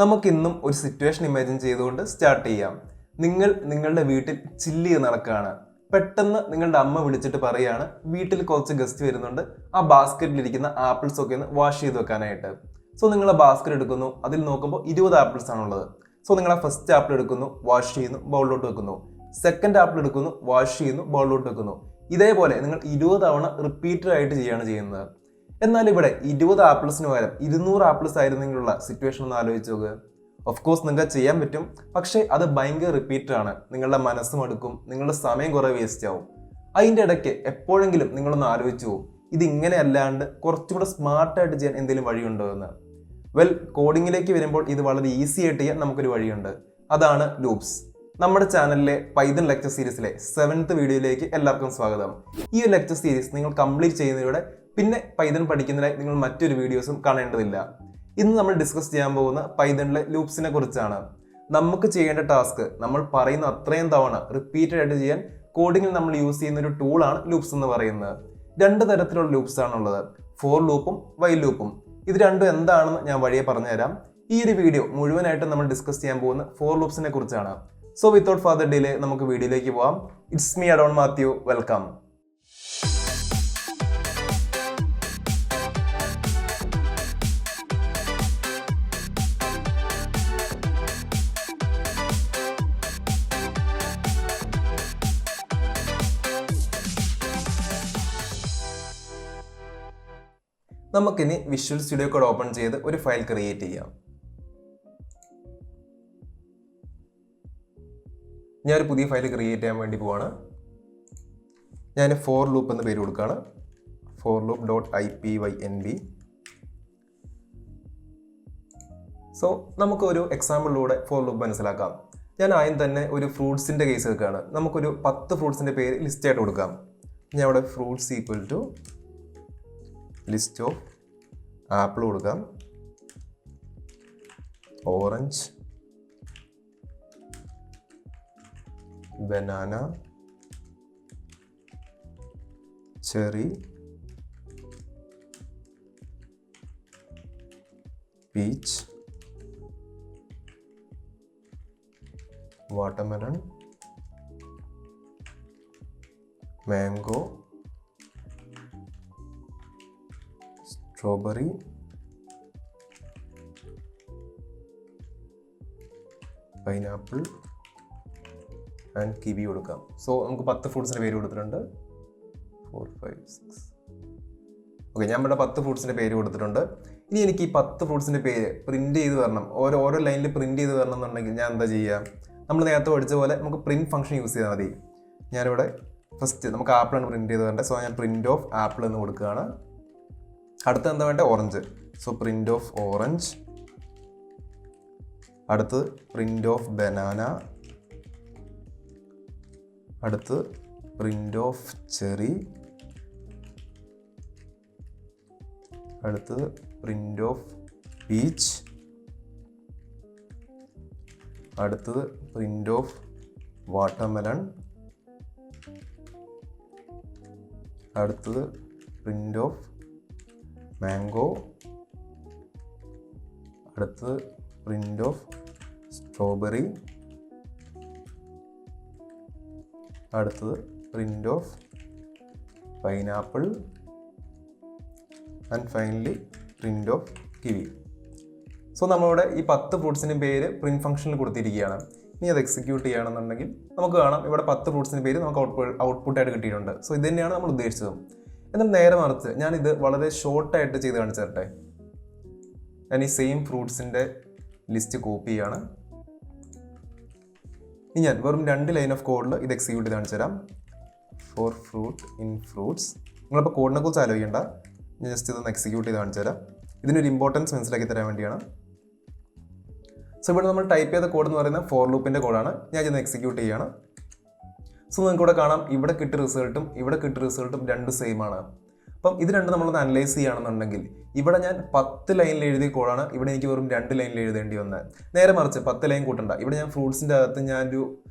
നമുക്കിന്നും ഒരു situation imagine ചെയ്തുകൊണ്ട് start ചെയ്യാം. നിങ്ങളുടെ വീട്ടിൽ ചില്ല് ചെയ്ത് നടക്കുകയാണ്. പെട്ടെന്ന് നിങ്ങളുടെ അമ്മ വിളിച്ചിട്ട് പറയാണ് വീട്ടിൽ കുറച്ച് ഗസ്റ്റ് വരുന്നുണ്ട്, ആ ബാസ്ക്കറ്റിലിരിക്കുന്ന ആപ്പിൾസ് ഒക്കെ ഒന്ന് വാഷ് ചെയ്ത് വെക്കാനായിട്ട്. സോ നിങ്ങൾ ആ ബാസ്ക്കറ്റ് എടുക്കുന്നു, അതിൽ നോക്കുമ്പോൾ 20 ആപ്പിൾസ് ആണുള്ളത്. സോ നിങ്ങൾ ആ ഫസ്റ്റ് ആപ്പിൾ എടുക്കുന്നു, വാഷ് ചെയ്യുന്നു, ബൗളിലോട്ട് വെക്കുന്നു. സെക്കൻഡ് ആപ്പിൾ എടുക്കുന്നു, വാഷ് ചെയ്യുന്നു, ബൗളിലോട്ട് വെക്കുന്നു. ഇതേപോലെ നിങ്ങൾ 20 തവണ റിപ്പീറ്റഡ് ആയിട്ട് ചെയ്യുന്നത്. എന്നാൽ ഇവിടെ 20 ആപ്പിൾസിന് പകരം 200 ആപ്പിൾസ് ആയിരുന്നെങ്കിലുള്ള സിറ്റുവേഷൻ ഒന്ന് ആലോചിച്ച് നോക്കുക. ഓഫ് കോഴ്സ് നിങ്ങൾക്ക് ചെയ്യാൻ പറ്റും, പക്ഷേ അത് ഭയങ്കര റിപ്പീറ്റഡ് ആണ്. നിങ്ങളുടെ മനസ്സും അടുക്കും, നിങ്ങളുടെ സമയം കുറെ വേസ്റ്റ് ആവും. അതിൻ്റെ ഇടയ്ക്ക് എപ്പോഴെങ്കിലും നിങ്ങളൊന്ന് ആലോചിച്ച് പോകും, ഇത് ഇങ്ങനെ അല്ലാണ്ട് കുറച്ചുകൂടെ സ്മാർട്ടായിട്ട് ചെയ്യാൻ എന്തെങ്കിലും വഴിയുണ്ടോ എന്ന്. വെൽ, കോഡിങ്ങിലേക്ക് വരുമ്പോൾ ഇത് വളരെ ഈസി ആയിട്ട് ചെയ്യാൻ നമുക്കൊരു വഴിയുണ്ട്. അതാണ് ലൂപ്സ്. നമ്മുടെ ചാനലിലെ പൈതൺ ലെക്ചർ സീരീസിലെ 7th വീഡിയോയിലേക്ക് എല്ലാവർക്കും സ്വാഗതം. ഈ ഒരു ലെക്ചർ സീരീസ് നിങ്ങൾ കംപ്ലീറ്റ് ചെയ്യുന്നതിലൂടെ പിന്നെ പൈതൺ പഠിക്കുന്നതിനായി നിങ്ങൾ മറ്റൊരു വീഡിയോസും കാണേണ്ടതില്ല. ഇന്ന് നമ്മൾ ഡിസ്കസ് ചെയ്യാൻ പോകുന്ന പൈതണിലെ ലൂപ്സിനെ കുറിച്ചാണ്. നമുക്ക് ചെയ്യേണ്ട ടാസ്ക് നമ്മൾ പറയുന്ന അത്രയും തവണ റിപ്പീറ്റഡ് ആയിട്ട് ചെയ്യാൻ കോഡിങ്ങിൽ നമ്മൾ യൂസ് ചെയ്യുന്ന ഒരു ടൂളാണ് ലൂപ്സ് എന്ന് പറയുന്നത്. 2 തരത്തിലുള്ള ലൂപ്സ് ആണുള്ളത്, ഫോർ ലൂപ്പും വൈൽ ലൂപ്പും. ഇത് രണ്ടും എന്താണെന്ന് ഞാൻ വഴിയെ പറഞ്ഞുതരാം. ഈ ഒരു വീഡിയോ മുഴുവനായിട്ട് നമ്മൾ ഡിസ്കസ് ചെയ്യാൻ പോകുന്ന ഫോർ ലൂപ്സിനെ കുറിച്ചാണ്. സോ വിത്തൗട്ട് ഫർദർ ഡിലേ നമുക്ക് വീഡിയോയിലേക്ക് പോവാം. It's me adorn Mathew, welcome. നമുക്കിനി വിഷ്വൽ സ്റ്റുഡിയോ കോഡ് ഓപ്പൺ ചെയ്ത് ഒരു ഫയൽ ക്രിയേറ്റ് ചെയ്യാം. ഞാനൊരു പുതിയ ഫയൽ ക്രിയേറ്റ് ചെയ്യാൻ വേണ്ടി പോവാണ്. ഞാൻ ഫോർ ലൂപ്പ് എന്ന പേര് കൊടുക്കുകയാണ്. For loop .ipynb. സോ നമുക്കൊരു എക്സാമ്പിളിലൂടെ ഫോർ ലൂപ്പ് മനസ്സിലാക്കാം. ഞാൻ ആദ്യം തന്നെ ഒരു ഫ്രൂട്ട്സിൻ്റെ കേസ് എടുക്കുകയാണ്. നമുക്കൊരു 10 ഫ്രൂട്ട്സിൻ്റെ പേര് ലിസ്റ്റ് ആയിട്ട് കൊടുക്കാം. ഞാൻ ഇവിടെ fruits equal to list of apple കൊടുക്കാം, orange, banana, cherry, peach, watermelon, mango, strawberry, pineapple and kiwi കൊടുക്കാം. സോ നമുക്ക് 10 ഫ്രൂട്ട്സിൻ്റെ പേര് കൊടുത്തിട്ടുണ്ട്. 4, 5, 6. ഓക്കെ, ഞാൻ ഇവിടെ 10 ഫ്രൂട്ട്സിൻ്റെ പേര് കൊടുത്തിട്ടുണ്ട്. ഇനി എനിക്ക് ഈ 10 ഫ്രൂട്ട്സിൻ്റെ പേര് പ്രിൻറ്റ് ചെയ്ത് തരണം, ഓരോ ലൈനിൽ പ്രിൻറ്റ് ചെയ്ത് തരണം എന്നുണ്ടെങ്കിൽ ഞാൻ എന്താ ചെയ്യുക? നമ്മൾ നേരത്തെ പഠിച്ച പോലെ നമുക്ക് പ്രിൻറ്റ് ഫംഗ്ഷൻ യൂസ് ചെയ്താൽ മതി. ഞാനിവിടെ ഫസ്റ്റ് നമുക്ക് ആപ്പിളാണ് പ്രിൻറ്റ് ചെയ്ത് തരേണ്ടത്. സോ ഞാൻ പ്രിൻറ്റ് ഓഫ് ആപ്പിൾ എന്ന് കൊടുക്കുകയാണ്. അടുത്ത എന്താ വേണ്ടത്? Orange. So print of orange. അടുത്ത് പ്രിൻറ്റ് ഓഫ് ബനാന. അടുത്ത് പ്രിൻറ്റ് ഓഫ് ചെറി. അടുത്ത് പ്രിൻറ്റ് ഓഫ് പീച്ച്. അടുത്തത് പ്രിൻറ്റ് ഓഫ് വാട്ടർമെലൺ. അടുത്തത് പ്രിൻറ്റ് ഓഫ് മാംഗോ. അടുത്തത് പ്രിൻറ്റ് ഓഫ് സ്ട്രോബെറി. അടുത്തത് print of pineapple. And finally print of kiwi. So നമ്മളിവിടെ ഈ 10 ഫ്രൂട്ട്സിൻ്റെ പേര് പ്രിൻറ്റ് ഫംഗ്ഷനിൽ കൊടുത്തിരിക്കുകയാണ്. ഇനി അത് എക്സിക്യൂട്ട് ചെയ്യുകയാണെന്നുണ്ടെങ്കിൽ നമുക്ക് കാണാം ഇവിടെ 10 ഫ്രൂട്ട്സിൻ്റെ പേര് നമുക്ക് ഔട്ട്പുട്ടായിട്ട് കിട്ടിയിട്ടുണ്ട്. സോ ഇത് തന്നെയാണ് നമ്മൾ ഉദ്ദേശിച്ചത്. എന്നാൽ നേരെ മറിച്ച് ഞാനിത് വളരെ ഷോർട്ടായിട്ട് ചെയ്ത് കാണിച്ചു തരട്ടെ. ഞാൻ ഈ സെയിം ഫ്രൂട്ട്സിൻ്റെ ലിസ്റ്റ് കോപ്പി ചെയ്യാണ്. ഇനി ഞാൻ വെറും 2 ലൈൻ ഓഫ് കോഡിൽ ഇത് എക്സിക്യൂട്ട് ചെയ്ത് കാണിച്ചു തരാം. For fruit in fruits. നിങ്ങളിപ്പോൾ കോഡിനെ കുറിച്ച് ആലോചിക്കേണ്ട, ഞാൻ ജസ്റ്റ് ഇതൊന്ന് എക്സിക്യൂട്ട് ചെയ്ത് കാണിച്ചു തരാം. ഇതിനൊരു ഇമ്പോർട്ടൻസ് മനസ്സിലാക്കി തരാൻ വേണ്ടിയാണ്. സോ ഇവിടെ നമ്മൾ ടൈപ്പ് ചെയ്ത കോഡ് എന്ന് പറയുന്നത് ഫോർ ലൂപ്പിൻ്റെ കോഡാണ്. ഞാൻ ഇതൊന്ന് എക്സിക്യൂട്ട് ചെയ്യാണ്. സോ നിങ്ങൾക്ക് ഇവിടെ കാണാം, ഇവിടെ കിട്ടിയ റിസൾട്ടും ഇവിടെ കിട്ടിയ റിസൾട്ടും 2 സെയിം ആണ്. അപ്പം ഇത് രണ്ടും നമ്മളൊന്ന് അനലൈസ് ചെയ്യുകയാണെന്നുണ്ടെങ്കിൽ ഇവിടെ ഞാൻ 10 ലൈനിൽ എഴുതിയ കോഡാണ്, ഇവിടെ എനിക്ക് വെറും 2 ലൈനിൽ എഴുതേണ്ടി വന്നത്. നേരെ മറിച്ച് 10 ലൈൻ കൂട്ടണ്ട. ഇവിടെ ഞാൻ ഫ്രൂട്ട്സിൻ്റെ അകത്ത്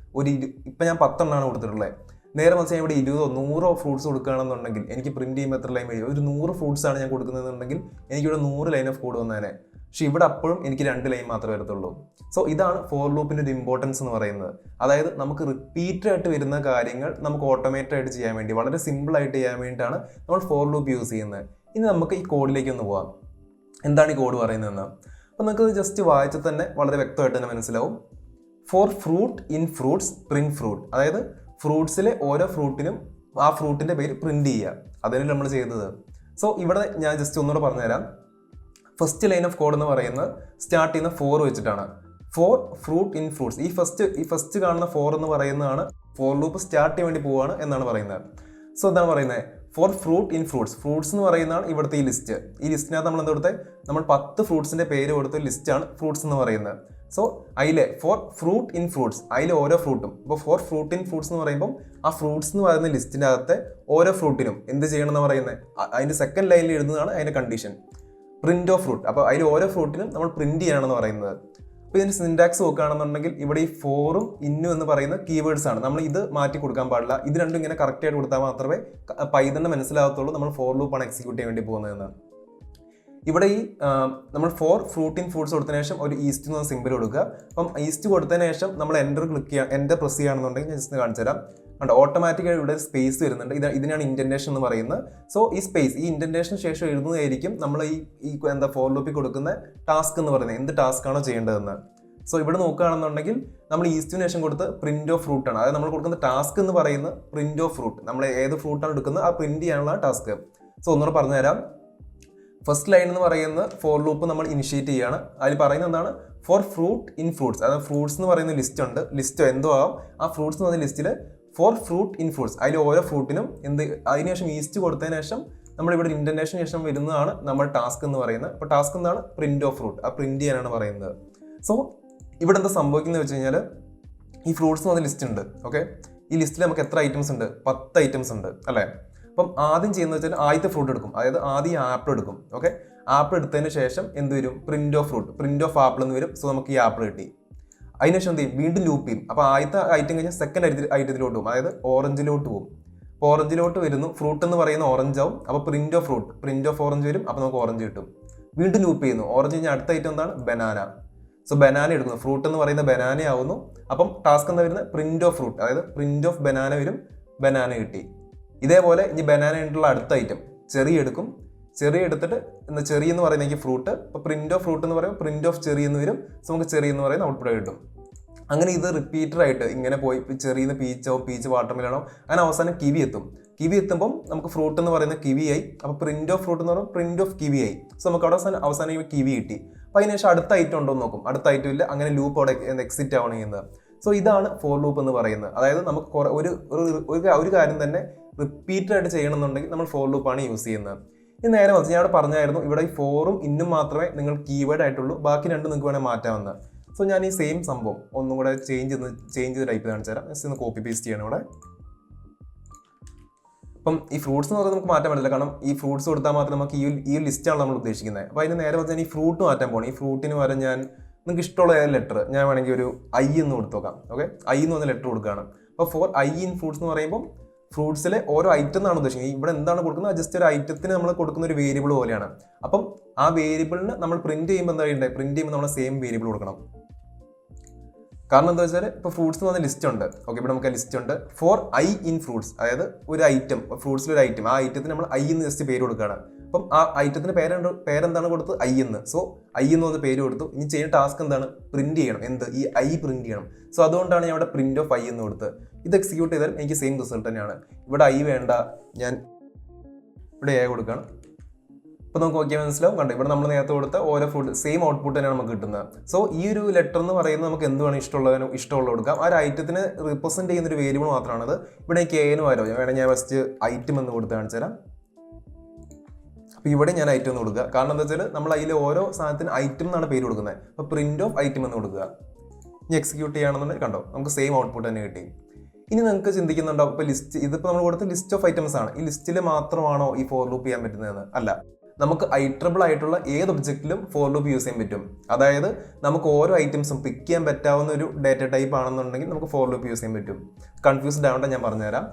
ഇപ്പം ഞാൻ 10 എണ്ണമാണ് കൊടുത്തിട്ടുള്ളത്. നേരെ മറിച്ച് ഞാൻ ഇവിടെ 20 100 ഫ്രൂട്ട്സ് കൊടുക്കുകയാണെന്നുണ്ടെങ്കിൽ എനിക്ക് പ്രിന്റ് ചെയ്യുമ്പോൾ എത്ര ലൈൻ വരും? ഒരു 100 ഫ്രൂട്ട്സ് ആണ് ഞാൻ കൊടുക്കുന്നതെന്നുണ്ടെങ്കിൽ എനിക്കിവിടെ 100 ലൈൻ ഓഫ് കോഡ് വന്നേനെ. പക്ഷെ ഇവിടെ അപ്പോഴും എനിക്ക് 2 ലൈൻ മാത്രമേ വരത്തുള്ളൂ. സോ ഇതാണ് ഫോർ ലൂപ്പിന്റെ ഒരു ഇമ്പോർട്ടൻസ് എന്ന് പറയുന്നത്. അതായത് നമുക്ക് റിപ്പീറ്റഡ് ആയിട്ട് വരുന്ന കാര്യങ്ങൾ നമുക്ക് ഓട്ടോമേറ്റഡ് ആയിട്ട് ചെയ്യാൻ വേണ്ടി, വളരെ സിമ്പിൾ ആയിട്ട് ചെയ്യാൻ വേണ്ടിയിട്ടാണ് നമ്മൾ ഫോർ ലൂപ്പ് യൂസ് ചെയ്യുന്നത്. ഇനി നമുക്ക് ഈ കോഡിലേക്ക് ഒന്ന് പോവാം. എന്താണ് ഈ കോഡ് പറയുന്നതെന്ന് അപ്പോൾ നിങ്ങൾക്ക് ജസ്റ്റ് വായിച്ചാൽ തന്നെ വളരെ വ്യക്തമായിട്ട് തന്നെ മനസ്സിലാവും. For fruit in fruits print fruit, അതായത് ഫ്രൂട്ട്സിലെ ഓരോ ഫ്രൂട്ടിനും ആ ഫ്രൂട്ടിന്റെ പേര് പ്രിന്റ് ചെയ്യുക. അതിനാണ് നമ്മൾ ചെയ്തത്. സോ ഇവിടെ ഞാൻ ജസ്റ്റ് ഒന്നുകൂടെ പറഞ്ഞുതരാം. ഫസ്റ്റ് ലൈൻ ഓഫ് കോഡ് എന്ന് പറയുന്നത് സ്റ്റാർട്ട് ചെയ്യുന്ന 4 വെച്ചിട്ടാണ്. ഫോർ ഫ്രൂട്ട് ഇൻ ഫ്രൂട്ട്സ്, ഈ ഫസ്റ്റ് കാണുന്ന 4 എന്ന് പറയുന്നതാണ് ഫോർ ലൂപ്പ് സ്റ്റാർട്ട് ചെയ്യാൻ വേണ്ടി പോവാണ് എന്നാണ് പറയുന്നത്. സോ എന്താണ് പറയുന്നത്? For fruit in fruits, fruits എന്ന് പറയുന്നതാണ് ഇവിടുത്തെ ഈ ലിസ്റ്റ്. ഈ ലിസ്റ്റിനകത്ത് നമ്മൾ എന്താ കൊടുത്തത്? നമ്മൾ 10 ഫ്രൂട്ട്സിന്റെ പേര് കൊടുത്ത ലിസ്റ്റാണ് ഫ്രൂട്ട്സ് എന്ന് പറയുന്നത്. സോ അതിലെ ഫോർ ഫ്രൂട്ട് ഇൻ ഫ്രൂട്ട്സ്, അതിലെ ഓരോ ഫ്രൂട്ടും, ഇപ്പോൾ ഫോർ ഫ്രൂട്ട് ഇൻ ഫ്രൂട്ട്സ് എന്ന് പറയുമ്പോൾ ആ ഫ്രൂട്ട്സ് എന്ന് പറയുന്ന ലിസ്റ്റിൻ്റെ അകത്തെ ഓരോ ഫ്രൂട്ടിനും എന്ത് ചെയ്യണം എന്ന് പറയുന്നത്, അതിന്റെ സെക്കൻഡ് ലൈനിൽ എഴുതുന്നതാണ് അതിന്റെ കണ്ടീഷൻ. പ്രിന്റ് ഓഫ് ഫ്രൂട്ട്, അപ്പോൾ അതിൽ ഓരോ ഫ്രൂട്ടിനും നമ്മൾ പ്രിന്റ് ചെയ്യണമെന്ന് പറയുന്നത്. അപ്പോൾ ഇതിന്റെ സിൻടാക്സ് നോക്കുകയാണെന്നുണ്ടെങ്കിൽ ഇവിടെ ഈ ഫോറും ഇന്നും എന്ന് പറയുന്ന കീവേഡ്സ് ആണ്. നമ്മൾ ഇത് മാറ്റി കൊടുക്കാൻ പാടില്ല. ഇത് രണ്ടും ഇങ്ങനെ കറക്റ്റ് ആയിട്ട് കൊടുത്താൽ മാത്രമേ പൈതണിന് മനസ്സിലാകത്തുള്ളൂ നമ്മൾ ഫോർ ലൂപ്പാണ് എക്സിക്യൂട്ട് ചെയ്യാൻ വേണ്ടി പോകുന്നതെന്ന്. ഇവിടെ ഈ നമ്മൾ ഫോർ ഫ്രൂട്ട് ഇൻ ഫ്രൂട്ട്സ് കൊടുത്തതിന് ശേഷം ഒരു ഈസ്റ്റ് എന്ന് സിമ്പിൾ കൊടുക്കുക. അപ്പം ഈസ്റ്റ് കൊടുത്തതിന് ശേഷം നമ്മൾ എൻ്റർ പ്രസ് ചെയ്യുകയാണെന്നുണ്ടെങ്കിൽ ഞാൻ ജസ്റ്റ് കാണിച്ചു തരാം. കണ്ടോ, ഓട്ടോമാറ്റിക്കായി ഇവിടെ സ്പേസ് വരുന്നുണ്ട്. ഇതിനാണ് ഇൻഡന്റേഷൻ എന്ന് പറയുന്നത്. സോ ഈ സ്പേസ്, ഈ ഇൻഡന്റേഷന് ശേഷം എഴുതുന്നതായിരിക്കും നമ്മൾ ഈ ഫോർ ലൂപ്പിൽ കൊടുക്കുന്ന ടാസ്ക് എന്ന് പറയുന്നത്, എന്ത് ടാസ്ക് ആണോ ചെയ്യേണ്ടതെന്ന്. സോ ഇവിടെ നോക്കുകയാണെന്നുണ്ടെങ്കിൽ നമ്മൾ ഈസ്റ്റിന് ശേഷം കൊടുത്ത് പ്രിന്റ് ഓഫ് ഫ്രൂട്ട് ആണ്. അതായത് നമ്മൾ കൊടുക്കുന്ന ടാസ്ക് എന്ന് പറയുന്നത് പ്രിന്റ് ഓഫ് ഫ്രൂട്ട്, നമ്മൾ ഏത് ഫ്രൂട്ടാണ് എടുക്കുന്നത് ആ പ്രിന്റ് ചെയ്യാനുള്ള ടാസ്ക്. സോ ഒന്നുകൂടെ പറഞ്ഞുതരാം. ഫസ്റ്റ് ലൈൻ എന്ന് പറയുന്ന ഫോർ ലൂപ്പ് നമ്മൾ ഇനിഷ്യേറ്റ് ചെയ്യുകയാണ്. അതിൽ പറയുന്നത് എന്താണ്? ഫോർ ഫ്രൂട്ട് ഇൻ ഫ്രൂട്ട്സ്, അതായത് ഫ്രൂട്ട്സ് എന്ന് പറയുന്ന ലിസ്റ്റ് ഉണ്ട്, ലിസ്റ്റ് എന്തോ ആവാം. ആ ഫ്രൂട്ട്സ് എന്ന് പറയുന്ന ലിസ്റ്റിൽ ഫോർ ഫ്രൂട്ട് ഇൻ ഫ്രൂട്ട്സ്, അതിൽ ഓരോ ഫ്രൂട്ടിനും അതിനുശേഷം ഈസ്റ്റ് കൊടുത്തതിന് ശേഷം നമ്മളിവിടെ ഇൻഡന്റേഷന് ശേഷം വരുന്നതാണ് നമ്മൾ ടാസ്ക് എന്ന് പറയുന്നത്. അപ്പോൾ ടാസ്ക് എന്താണ്? പ്രിന്റ് ഓഫ് ഫ്രൂട്ട്, ആ പ്രിന്റ് ചെയ്യാനാണ് പറയുന്നത്. സോ ഇവിടെ എന്താ സംഭവിക്കുന്നത് വെച്ച് കഴിഞ്ഞാൽ ഈ ഫ്രൂട്ട്സ് എന്ന് പറഞ്ഞ ലിസ്റ്റ് ഉണ്ട്. ഓക്കെ, ഈ ലിസ്റ്റിൽ നമുക്ക് എത്ര ഐറ്റംസ് ഉണ്ട്? 10 ഐറ്റംസ് ഉണ്ട് അല്ലേ? അപ്പം ആദ്യം ചെയ്യുന്നത് വെച്ചാൽ ആദ്യത്തെ ഫ്രൂട്ട് എടുക്കും, അതായത് ആദ്യം ആപ്പിൾ എടുക്കും. ഓക്കെ, ആപ്പിൾ എടുത്തതിന് ശേഷം എന്ത് വരും? Print of fruit, print of apple എന്ന് വരും. സോ നമുക്ക് ഈ ആപ്പിൾ കിട്ടി. അതിനുശേഷം എന്ത് ചെയ്യും? വീണ്ടും ലൂപ്പ് ചെയ്യും. അപ്പോൾ ആദ്യത്തെ ഐറ്റം കഴിഞ്ഞാൽ സെക്കൻഡ് ഐറ്റത്തിലോട്ട് പോകും, അതായത് ഓറഞ്ചിലോട്ട് പോകും. അപ്പോൾ ഓറഞ്ചിലോട്ട് വരുന്നു, ഫ്രൂട്ട് എന്ന് പറയുന്ന ഓറഞ്ച് ആവും. അപ്പോൾ print of fruit, print of orange വരും. അപ്പോൾ നമുക്ക് ഓറഞ്ച് കിട്ടും. വീണ്ടും ലൂപ്പ് ചെയ്യുന്നു. ഓറഞ്ച് കഴിഞ്ഞാൽ അടുത്ത ഐറ്റം എന്താണ്? ബനാന. സോ ബനാന എടുക്കുന്നു, ഫ്രൂട്ട് എന്ന് പറയുന്ന ബനാന ആവുന്നു. അപ്പം ടാസ്ക് എന്താ വരുന്നത്? പ്രിന്റ് ഓഫ് ഫ്രൂട്ട്, അതായത് പ്രിന്റ് ഓഫ് ബനാന വരും. ബനാന കിട്ടി. ഇതേപോലെ ഇനി ബനാന ആയിട്ടുള്ള അടുത്ത ഐറ്റം ചെറി എടുക്കും. ചെറി എടുത്തിട്ട് ചെറി എന്ന് പറയുന്ന എനിക്ക് ഫ്രൂട്ട്, അപ്പോൾ പ്രിന്റ് ഓഫ് ഫ്രൂട്ട് എന്ന് പറയുമ്പോൾ പ്രിന്റ് ഓഫ് ചെറി എന്ന് വരും. സോ നമുക്ക് ചെറി എന്ന് പറയുന്ന ഔട്ട്പുട്ട് കിട്ടും. അങ്ങനെ ഇത് റിപ്പീറ്റഡ് ആയിട്ട് ഇങ്ങനെ പോയി ചെറിയ പീച്ചാവും, പീച്ച് വാട്ടർമെലണോ, അങ്ങനെ അവസാനം കിവി എത്തും. കിവി എത്തുമ്പം നമുക്ക് ഫ്രൂട്ട് എന്ന് പറയുന്ന കിവി ആയി. അപ്പോൾ പ്രിന്റ് ഓഫ് ഫ്രൂട്ട് എന്ന് പറയുമ്പോൾ പ്രിന്റ് ഓഫ് കിവി ആയി. സോ നമുക്ക് അവിടെ അവസാനം കിവി കിട്ടി. അപ്പോൾ അതിനുശേഷം അടുത്ത ഐറ്റം ഉണ്ടോ എന്ന് നോക്കും. അടുത്ത ഐറ്റം ഇല്ല. അങ്ങനെ ലൂപ്പ് അവിടെ എക്സിറ്റ് ആവണം ചെയ്യുന്നത്. സോ ഇതാണ് ഫോർ ലൂപ്പ് എന്ന് പറയുന്നത്. അതായത് നമുക്ക് ഒരു കാര്യം തന്നെ റിപ്പീറ്റഡ് ആയിട്ട് ചെയ്യണമെന്നുണ്ടെങ്കിൽ നമ്മൾ ഫോർ ലൂപ്പാണ് യൂസ് ചെയ്യുന്നത്. ഇത് നേരെ മറിച്ച് ഞാൻ അവിടെ പറഞ്ഞായിരുന്നു, ഇവിടെ ഈ ഫോറും ഇന്നും മാത്രമേ നിങ്ങൾ കീവേഡ് ആയിട്ടുള്ളൂ, ബാക്കി രണ്ടും നിങ്ങൾക്ക് വേണമെങ്കിൽ മാറ്റാമെന്ന്. സോ ഞാൻ ഈ സെയിം സംഭവം ഒന്നും കൂടെ ചേഞ്ച് ചെയ്ത് ടൈപ്പ് കാണിച്ചു തരാം. ജസ്റ്റ് ഒന്ന് കോപ്പി പേസ്റ്റ് ചെയ്യണം ഇവിടെ. അപ്പം ഈ ഫ്രൂട്ട്സ് എന്ന് പറയുന്നത് നമുക്ക് മാറ്റാൻ പറ്റില്ല, കാരണം ഈ ഫ്രൂട്ട്സ് കൊടുത്താൽ മാത്രം നമുക്ക് ഈ ലിസ്റ്റാണ് നമ്മൾ ഉദ്ദേശിക്കുന്നത്. അപ്പോൾ അതിന് നേരെ മറിച്ച് ഞാൻ ഈ ഫ്രൂട്ട് മാറ്റാൻ പോകണം. ഈ ഫ്രൂട്ടിന് പകരം ഞാൻ നിങ്ങൾക്ക് ഇഷ്ടമുള്ള ഏത് ലെറ്റർ ഞാൻ വേണമെങ്കിൽ ഒരു ഐ എന്ന് കൊടുത്തു നോക്കാം. ഓക്കെ, ഐ എന്ന് പറഞ്ഞ ലെറ്റർ കൊടുക്കുകയാണ്. അപ്പോൾ ഫോർ ഐ ഇൻ ഫ്രൂട്ട്സ് എന്ന് പറയുമ്പോൾ ഫ്രൂട്ട്സിലെ ഓരോ ഐറ്റം എന്നാണ് ഉദ്ദേശിക്കുന്നത്. ഇവിടെ എന്താണ് കൊടുക്കുന്നത്? ജസ്റ്റ് ഒരു ഐറ്റത്തിന് നമ്മൾ കൊടുക്കുന്ന ഒരു വേരിയബിൾ പോലെയാണ്. അപ്പം ആ വേരിയബിളിന് നമ്മൾ പ്രിന്റ് ചെയ്യുമ്പോൾ എന്താ ചെയ്യേണ്ടത്? പ്രിന്റ് ചെയ്യുമ്പോൾ നമ്മൾ സെയിം വേരിയബിൾ കൊടുക്കണം. കാരണം എന്താ വെച്ചാൽ ഇപ്പോൾ ഫ്രൂട്ട്സ് എന്ന് പറഞ്ഞ ലിസ്റ്റ് ഉണ്ട്. ഓക്കെ, ഇവിടെ നമുക്ക് ലിസ്റ്റ് ഉണ്ട്. ഫോർ ഐ ഇൻ ഫ്രൂട്ട്സ്, അതായത് ഒരു ഐറ്റം, ഫ്രൂട്ട്സിൽ ഒരു ഐറ്റം, ആ ഐറ്റത്തിന് നമ്മൾ ഐ എന്ന് ജസ്റ്റ് പേര് കൊടുക്കുകയാണ്. അപ്പം ആ ഐറ്റത്തിന് പേരെന്താണ് കൊടുത്തത്? ഐ എന്ന്. സോ ഐ എന്ന് പറഞ്ഞ പേര് കൊടുത്തു. ഇനി ചെയ്യുന്ന ടാസ്ക് എന്താണ്? പ്രിന്റ് ചെയ്യണം. എന്ത്? ഈ ഐ പ്രിന്റ് ചെയ്യണം. സോ അതുകൊണ്ടാണ് ഞാൻ ഇവിടെ പ്രിന്റ് ഓഫ് ഐ എന്ന് കൊടുത്തത്. ഇത് എക്സിക്യൂട്ട് ചെയ്താൽ എനിക്ക് സെയിം റിസൾട്ട് തന്നെയാണ്. ഇവിടെ ഐ വേണ്ട, ഞാൻ ഇവിടെ എ കൊടുക്കുകയാണ്. അപ്പോൾ നമുക്ക് നോക്കിയാൽ മനസ്സിലാവും. കണ്ടോ, ഇവിടെ നമ്മൾ നേരത്തെ കൊടുത്ത ഓരോ ഫുഡ് സെയിം ഔട്ട്പുട്ട് തന്നെയാണ് നമുക്ക് കിട്ടുന്നത്. സോ ഈ ഒരു ലെറ്റർ എന്ന് പറയുന്നത് നമുക്ക് എന്ത് വേണം? ഇഷ്ടമുള്ള കൊടുക്കാം. ആ ഒരു ഐറ്റത്തിന് റിപ്രസെന്റ് ചെയ്യുന്ന ഒരു വേരിയബിൾ മാത്രമാണത്. ഇവിടെ എനിക്ക് എന് വരോ, വേണമെങ്കിൽ ഞാൻ ഫസ്റ്റ് ഐറ്റം എന്ന് കൊടുത്ത് കാണിച്ചു തരാം. അപ്പോൾ ഇവിടെ ഞാൻ ഐറ്റം എന്ന് കൊടുക്കുക. കാരണം എന്താ വെച്ചാൽ നമ്മൾ അതിൽ ഓരോ സാധനത്തിന് ഐറ്റം എന്നാണ് പേര് കൊടുക്കുന്നത്. അപ്പോൾ പ്രിന്റ് ഓഫ് ഐറ്റം എന്ന് കൊടുക്കുക. ഇനി എക്സിക്യൂട്ട് ചെയ്യുകയാണെന്നുണ്ടെങ്കിൽ കണ്ടോ, നമുക്ക് സെയിം ഔട്ട്പുട്ട് തന്നെ കിട്ടി. ഇനി നിങ്ങൾക്ക് ചിന്തിക്കുന്നുണ്ടോ, ഇപ്പോൾ ഇതിപ്പോൾ നമ്മൾ കൊടുത്ത ലിസ്റ്റ് ഓഫ് ഐറ്റംസ് ആണ്, ഈ ലിസ്റ്റിൽ മാത്രമാണോ ഈ ഫോർ ലൂപ്പ് ചെയ്യാൻ പറ്റുന്നതെന്ന്? അല്ല, നമുക്ക് ഐട്രബിൾ ആയിട്ടുള്ള ഏത് ഒബ്ജക്റ്റിലും ഫോർ ലൂപ്പ് യൂസ് ചെയ്യാൻ പറ്റും. അതായത് നമുക്ക് ഓരോ ഐറ്റംസും പിക്ക് ചെയ്യാൻ പറ്റാവുന്ന ഒരു ഡേറ്റ ടൈപ്പ് ആണെന്നുണ്ടെങ്കിൽ നമുക്ക് ഫോർ ലൂപ്പ് യൂസ് ചെയ്യാൻ പറ്റും. കൺഫ്യൂസ്ഡ് ആവേണ്ട, ഞാൻ പറഞ്ഞുതരാം.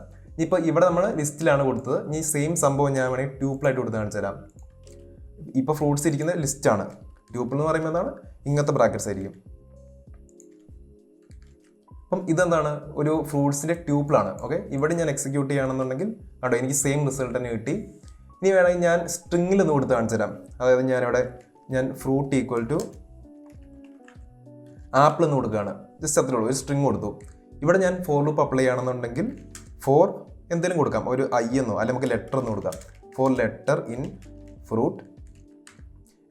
ഇപ്പോൾ ഇവിടെ നമ്മൾ ലിസ്റ്റിലാണ് കൊടുത്തത്. ഇനി സെയിം സംഭവം ഞാൻ വേണമെങ്കിൽ ട്യൂപ്പിളായിട്ട് കൊടുത്ത് കാണിച്ചു തരാം. ഇപ്പോൾ ഫ്രൂട്ട്സ് ഇരിക്കുന്ന ലിസ്റ്റാണ്. ട്യൂപ്പിൾ എന്ന് പറയുമ്പോൾ എന്താണ്, ഇങ്ങനത്തെ ബ്രാക്കറ്റ്സ് ആയിരിക്കും. അപ്പം ഇതെന്താണ്, ഒരു ഫ്രൂട്ട്സിൻ്റെ ട്യൂപ്പിളാണ്. ഓക്കെ, ഇവിടെ ഞാൻ എക്സിക്യൂട്ട് ചെയ്യുകയാണെന്നുണ്ടെങ്കിൽ അവിടെ എനിക്ക് സെയിം റിസൾട്ട് തന്നെ കിട്ടി. ഇനി വേണമെങ്കിൽ ഞാൻ സ്ട്രിങ്ങിൽ ഒന്ന് കൊടുത്ത് കാണിച്ചു തരാം. അതായത് ഞാൻ ഫ്രൂട്ട് ഈക്വൽ ടു ആപ്പിൾ എന്ന് കൊടുക്കുകയാണ്. ജസ്റ്റ് അത്രേ ഉള്ളൂ, ഒരു സ്ട്രിങ് കൊടുത്തു. ഇവിടെ ഞാൻ ഫോർ ലൂപ്പ് അപ്ലൈ ചെയ്യുകയാണെന്നുണ്ടെങ്കിൽ ഫോർ എന്തെങ്കിലും കൊടുക്കാം, ഒരു ഐ എന്നോ അല്ലെങ്കിൽ നമുക്ക് ലെറ്റർ എന്ന് കൊടുക്കാം. For letter in fruit.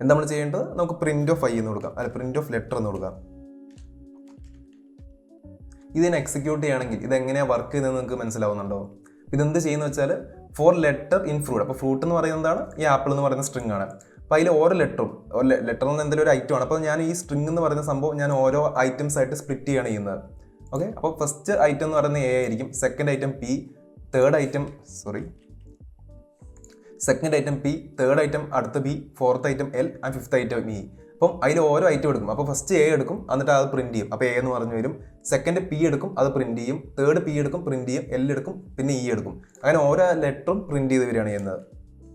എന്താ നമ്മൾ ചെയ്യേണ്ടത്, നമുക്ക് പ്രിന്റ് ഓഫ് ഐ എന്ന് കൊടുക്കാം, അല്ല പ്രിന്റ് ഓഫ് ലെറ്റർ എന്ന് കൊടുക്കാം. ഇതിനെ എക്സിക്യൂട്ട് ചെയ്യുകയാണെങ്കിൽ ഇതെങ്ങനെയാണ് വർക്ക് ചെയ്യുന്നത് നിങ്ങൾക്ക് മനസ്സിലാവുന്നുണ്ടോ? ഇതെന്ത് ചെയ്യുന്നത് വെച്ചാൽ ഫോർ ലെറ്റർ ഇൻ ഫ്രൂട്ട്. അപ്പോൾ ഫ്രൂട്ട് എന്ന് പറയുന്നതാണ് ഈ ആപ്പിൾ എന്ന് പറയുന്ന സ്ട്രിങ് ആണ്. അപ്പോൾ അതിൽ ഓരോ ലെറ്റർ എന്ന് എന്തെങ്കിലും ഒരു ഐറ്റം ആണ്. അപ്പോൾ ഞാൻ ഈ സ്ട്രിങ് എന്ന് പറയുന്ന സംഭവം ഞാൻ ഓരോ ഐറ്റംസ് ആയിട്ട് സ്പ്ലിറ്റ് ചെയ്യാണ് ചെയ്യുന്നത്. ഓക്കെ, അപ്പോൾ ഫസ്റ്റ് ഐറ്റം എന്ന് പറയുന്നത് എ ആയിരിക്കും, second item P, third item അടുത്ത B, fourth item L and fifth item E. അപ്പം അതിൽ ഓരോ ഐറ്റം എടുക്കും. അപ്പോൾ ഫസ്റ്റ് എ എടുക്കും, എന്നിട്ട് അത് പ്രിന്റ് ചെയ്യും. അപ്പോൾ എ എന്ന് പറഞ്ഞു വരും. സെക്കൻഡ് പി എടുക്കും, അത് പ്രിന്റ് ചെയ്യും. തേർഡ് പി എടുക്കും, പ്രിന്റ് ചെയ്യും. എൽ എടുക്കും, പിന്നെ ഇ എടുക്കും. അങ്ങനെ ഓരോ ലെറ്ററും പ്രിന്റ് ചെയ്ത് വരികയാണ് ചെയ്യുന്നത്.